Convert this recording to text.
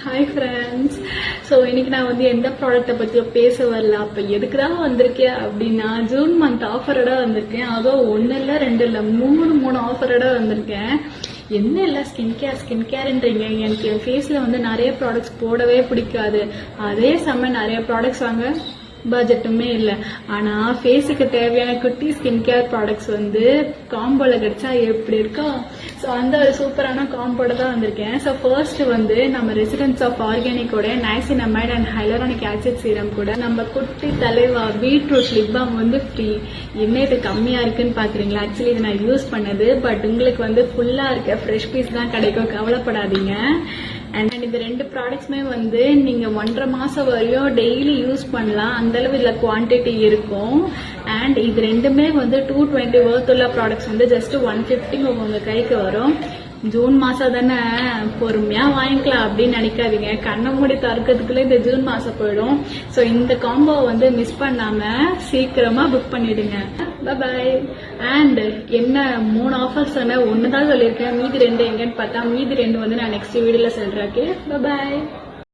Hi friends. So இன்னைக்கு நான் வந்து எந்த ப்ராடக்ட்டை பற்றியோ பேச வரல. அப்போ எதுக்கு தான் வந்திருக்கேன் அப்படின்னா, ஜூன் மந்த் ஆஃபரோட வந்திருக்கேன். அதுவும் 1 இல்லை 2 இல்லை 3 ஆஃபரோட வந்திருக்கேன். என்ன இல்லை ஸ்கின் கேர்ன்றீங்க. எனக்கு என் ஃபேஸில் வந்து நிறைய ப்ராடக்ட்ஸ் போடவே பிடிக்காது. அதே சமயம் நிறைய ப்ராடக்ட்ஸ் வாங்க பட்ஜெட்டுமே இல்லை. ஆனால் ஃபேஸுக்கு தேவையான குட்டி ஸ்கின் கேர் ப்ராடக்ட்ஸ் வந்து காம்போவில் கிடைச்சா எப்படி இருக்கும். ஸோ அந்த ஒரு சூப்பரான காம்போட தான் வந்திருக்கேன். ஸோ ஃபர்ஸ்ட் வந்து நம்ம ரெசிடென்ஸ் ஆஃப் ஆர்கானிக்கோட niacinamide and hyaluronic acid serum கூட நம்ம குட்டி தலைவா பீட்ரூட் லிப் பாம் வந்து ஃப்ரீ. என்ன இது கம்மியாக இருக்குன்னு பார்க்குறீங்களா? ஆக்சுவலி இது நான் யூஸ் பண்ணது, பட் உங்களுக்கு வந்து ஃபுல்லாக இருக்க ஃப்ரெஷ் பீஸ் தான் கிடைக்கும், கவலைப்படாதீங்க. அண்ட் இந்த 2 ப்ராடக்ட்ஸுமே வந்து நீங்கள் 1.5 மாதம் வரையும் டெய்லி யூஸ் பண்ணலாம். அந்தளவு இதில் குவான்டிட்டி இருக்கும். அண்ட் இது ரெண்டுமே வந்து 220 ஒர்த் உள்ள ப்ராடக்ட்ஸ் வந்து ஜஸ்ட் 150 உங்கள் கைக்கு வரும். ஜூன் மாதம் தானே, பொறுமையாக வாங்கிக்கலாம் அப்படின்னு நினைக்காதீங்க. கண்ணை மூடி திறக்கிறதுக்குள்ளே இந்த ஜூன் மாதம் போயிடும். ஸோ இந்த காம்போ வந்து மிஸ் பண்ணாமல் சீக்கிரமாக புக் பண்ணிடுங்க. பாய். அண்ட் என்ன 3 ஆஃபர்ஸ் சொன்னேன், 1 தான் சொல்லியிருக்கேன். மீதி 2 எங்கன்னு பார்த்தா மீதி 2 வந்து நான் நெக்ஸ்ட் வீடியோவில் சொல்கிறேன். ஓகே, பாய்.